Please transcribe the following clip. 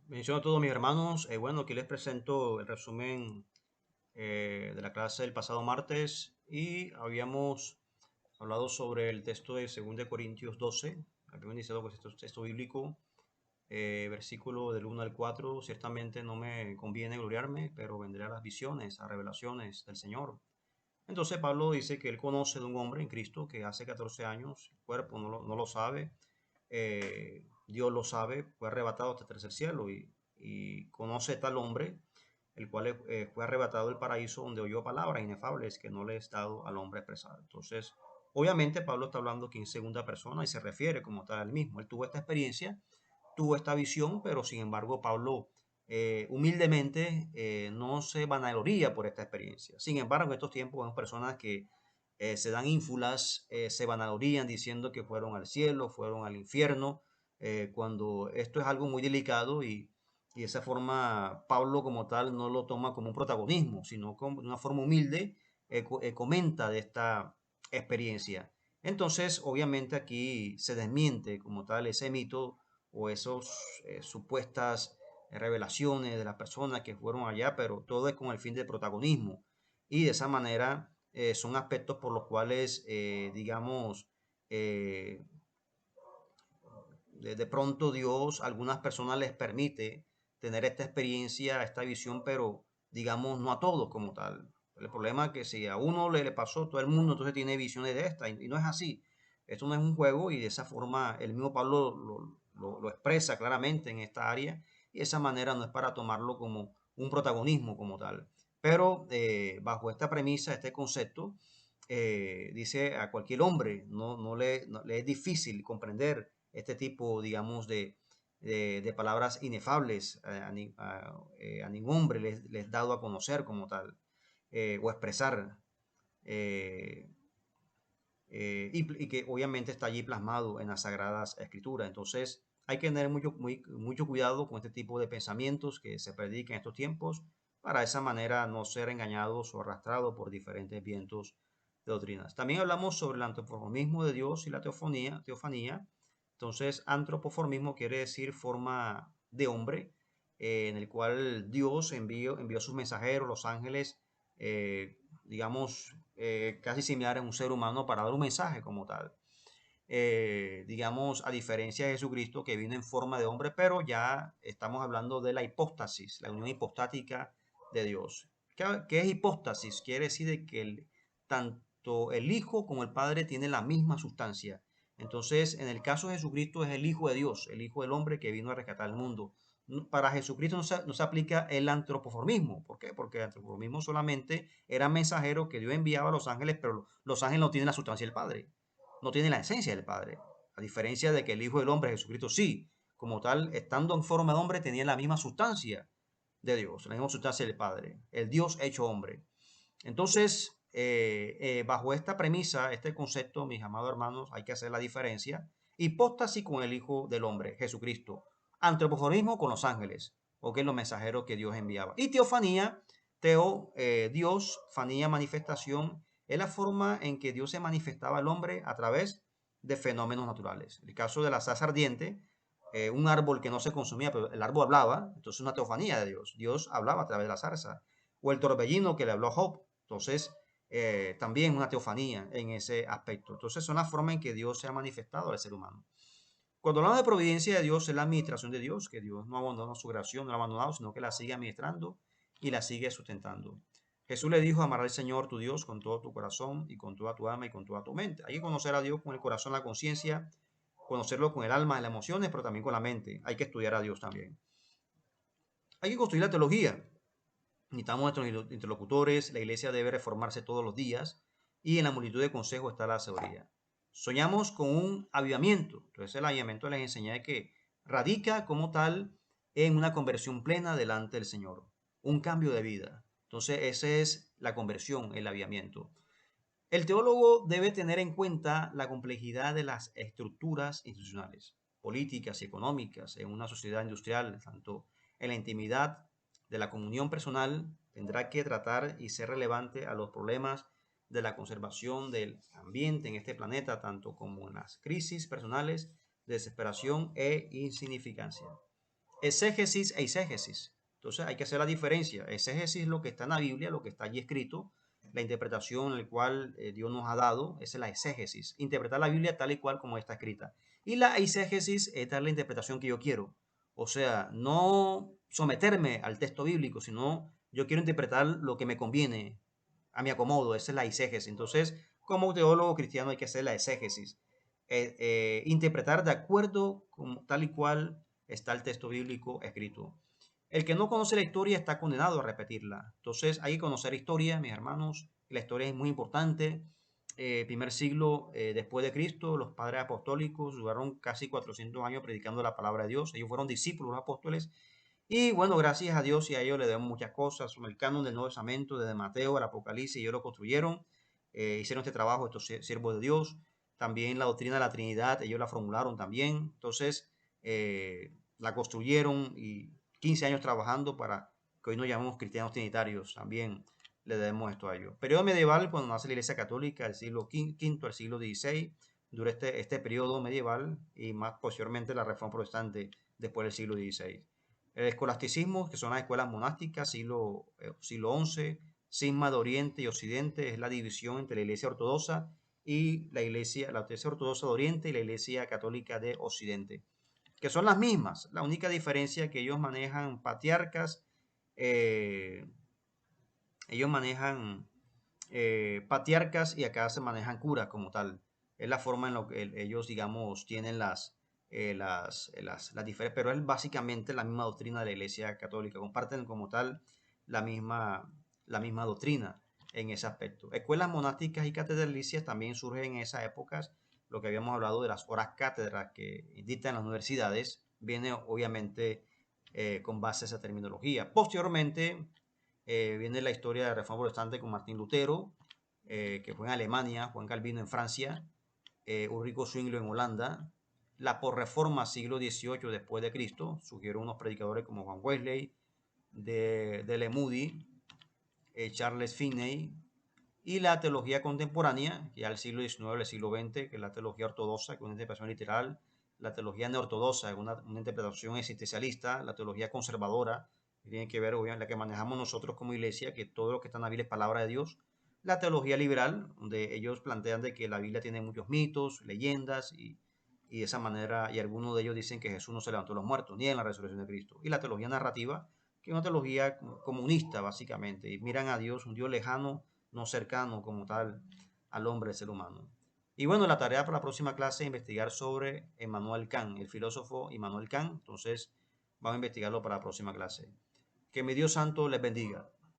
Bendiciones a todos mis hermanos. Bueno, aquí les presento el resumen de la clase del pasado martes y habíamos hablado sobre el texto de 2 Corintios 12. Habíamos iniciado con este texto bíblico, versículo del 1 al 4. Ciertamente no me conviene gloriarme, pero vendré a las visiones, a revelaciones del Señor. Entonces Pablo dice que él conoce de un hombre en Cristo que hace 14 años, el cuerpo no lo sabe, Dios lo sabe, fue arrebatado hasta el tercer cielo y conoce tal hombre, el cual fue arrebatado del paraíso donde oyó palabras inefables que no le es dado al hombre expresar. Entonces, obviamente Pablo está hablando aquí en segunda persona y se refiere como tal al mismo. Él tuvo esta experiencia, tuvo esta visión, pero sin embargo Pablo humildemente no se vanagloria por esta experiencia. Sin embargo, en estos tiempos vemos personas que se dan ínfulas, se vanaglorían diciendo que fueron al cielo, fueron al infierno, cuando esto es algo muy delicado y de esa forma Pablo como tal no lo toma como un protagonismo, sino como de una forma humilde comenta de esta experiencia. Entonces, obviamente aquí se desmiente como tal ese mito o esos supuestas revelaciones de las personas que fueron allá, pero todo es con el fin de protagonismo. Y de esa manera son aspectos por los cuales, digamos, eh, de pronto Dios a algunas personas les permite tener esta experiencia, esta visión, pero digamos no a todos como tal. El problema es que si a uno le pasó, todo el mundo entonces tiene visiones de esta y no es así. Esto no es un juego y de esa forma el mismo Pablo lo expresa claramente en esta área y de esa manera no es para tomarlo como un protagonismo como tal. Pero bajo esta premisa, este concepto, dice a cualquier hombre, no le es difícil comprender este tipo, digamos, de palabras inefables a ningún hombre les dado a conocer como tal, o expresar, eh, y que obviamente está allí plasmado en las Sagradas Escrituras. Entonces, hay que tener mucho cuidado con este tipo de pensamientos que se predican en estos tiempos, para de esa manera no ser engañados o arrastrados por diferentes vientos de doctrinas. También hablamos sobre el antropoformismo de Dios y la teofanía. Entonces, antropoformismo quiere decir forma de hombre, en el cual Dios envió a sus mensajeros, los ángeles, digamos, casi similar a un ser humano para dar un mensaje como tal. Digamos, a diferencia de Jesucristo que vino en forma de hombre, pero ya estamos hablando de la hipóstasis, la unión hipostática de Dios. ¿Qué es hipóstasis? Quiere decir de que tanto el Hijo como el Padre tienen la misma sustancia. Entonces, en el caso de Jesucristo es el Hijo de Dios, el Hijo del hombre que vino a rescatar el mundo. Para Jesucristo no se aplica el antropoformismo. ¿Por qué? Porque el antropoformismo solamente era mensajero que Dios enviaba a los ángeles, pero los ángeles no tienen la sustancia del Padre, no tiene la esencia del Padre. A diferencia de que el Hijo del Hombre, Jesucristo, sí, como tal, estando en forma de hombre, tenía la misma sustancia de Dios, la misma sustancia del Padre, el Dios hecho hombre. Entonces, bajo esta premisa, este concepto, mis amados hermanos, hay que hacer la diferencia. Hipóstasis con el Hijo del Hombre, Jesucristo. Antropoformismo con los ángeles, o que es los mensajeros que Dios enviaba. Y teofanía, Dios, fanía, manifestación, es la forma en que Dios se manifestaba al hombre a través de fenómenos naturales. El caso de la zarza ardiente, un árbol que no se consumía, pero el árbol hablaba, entonces una teofanía de Dios. Dios hablaba a través de la zarza. O el torbellino que le habló a Job. Entonces, también una teofanía en ese aspecto. Entonces, son las formas en que Dios se ha manifestado al ser humano. Cuando hablamos de providencia de Dios, es la administración de Dios, que Dios no abandonó su creación, no la ha abandonado, sino que la sigue administrando y la sigue sustentando. Jesús le dijo: amarás al Señor tu Dios con todo tu corazón y con toda tu alma y con toda tu mente. Hay que conocer a Dios con el corazón, la conciencia, conocerlo con el alma, las emociones, pero también con la mente. Hay que estudiar a Dios también. Hay que construir la teología. Necesitamos nuestros interlocutores, la iglesia debe reformarse todos los días y en la multitud de consejos está la sabiduría. Soñamos con un avivamiento. Entonces el avivamiento les enseña que radica como tal en una conversión plena delante del Señor, un cambio de vida. Entonces esa es la conversión, el avivamiento. El teólogo debe tener en cuenta la complejidad de las estructuras institucionales, políticas y económicas en una sociedad industrial, tanto en la intimidad de la comunión personal, tendrá que tratar y ser relevante a los problemas de la conservación del ambiente en este planeta, tanto como en las crisis personales de desesperación e insignificancia. exégesis e eisegesis. Entonces hay que hacer la diferencia. Exégesis es lo que está en la Biblia, lo que está allí escrito, la interpretación en la cual Dios nos ha dado, esa es la exégesis. Interpretar la Biblia tal y cual como está escrita. Y la eisegesis es dar la interpretación que yo quiero. O sea, no someterme al texto bíblico, sino yo quiero interpretar lo que me conviene, a mi acomodo. Esa es la eisegesis. Entonces, como teólogo cristiano hay que hacer la exégesis. Interpretar de acuerdo con tal y cual está el texto bíblico escrito. El que no conoce la historia está condenado a repetirla. Entonces hay que conocer historia, mis hermanos. La historia es muy importante. Primer siglo después de Cristo, los padres apostólicos duraron casi 400 años predicando la palabra de Dios. Ellos fueron discípulos apóstoles. Y bueno, gracias a Dios y a ellos le damos muchas cosas. El canon del Nuevo Testamento, desde Mateo, el Apocalipsis, ellos lo construyeron. Hicieron este trabajo estos siervos de Dios. También la doctrina de la Trinidad, ellos la formularon también. Entonces, la construyeron y 15 años trabajando para que hoy nos llamemos cristianos trinitarios. También le debemos esto a ellos. Periodo medieval, cuando nace la Iglesia Católica, del siglo V al siglo XVI, dura este periodo medieval y más posteriormente la Reforma Protestante después del siglo XVI. El escolasticismo, que son las escuelas monásticas, siglo XI, cisma de Oriente y Occidente, es la división entre la Iglesia Ortodoxa y la Iglesia Ortodoxa de Oriente y la Iglesia Católica de Occidente, que son las mismas. La única diferencia es que ellos manejan patriarcas, eh, ellos manejan patriarcas y acá se manejan curas como tal. Es la forma en la que ellos, digamos, tienen las diferencias, pero es básicamente la misma doctrina de la Iglesia Católica. Comparten como tal la misma doctrina en ese aspecto. Escuelas monásticas y catedralicias también surgen en esas épocas. Lo que habíamos hablado de las horas cátedras que dictan las universidades viene obviamente con base a esa terminología. Posteriormente viene la historia de la Reforma Protestante con Martín Lutero, que fue en Alemania, Juan Calvino en Francia, Ulrico Zwingli en Holanda. La posreforma siglo XVIII después de Cristo, surgieron unos predicadores como Juan Wesley, de Le Moody, Charles Finney, y la teología contemporánea, ya el siglo XIX, el siglo XX, que es la teología ortodoxa, que es una interpretación literal, la teología neortodoxa, una interpretación existencialista, la teología conservadora, que tiene que ver, obviamente, la que manejamos nosotros como iglesia, que todo lo que está en la Biblia es palabra de Dios, la teología liberal, donde ellos plantean de que la Biblia tiene muchos mitos, leyendas, y de esa manera, y algunos de ellos dicen que Jesús no se levantó de los muertos, ni en la resurrección de Cristo, y la teología narrativa, que es una teología comunista, básicamente, y miran a Dios, un Dios lejano, no cercano como tal al hombre, el ser humano. Y bueno, la tarea para la próxima clase es investigar sobre Immanuel Kant, el filósofo Immanuel Kant. Entonces, vamos a investigarlo para la próxima clase. Que mi Dios santo les bendiga.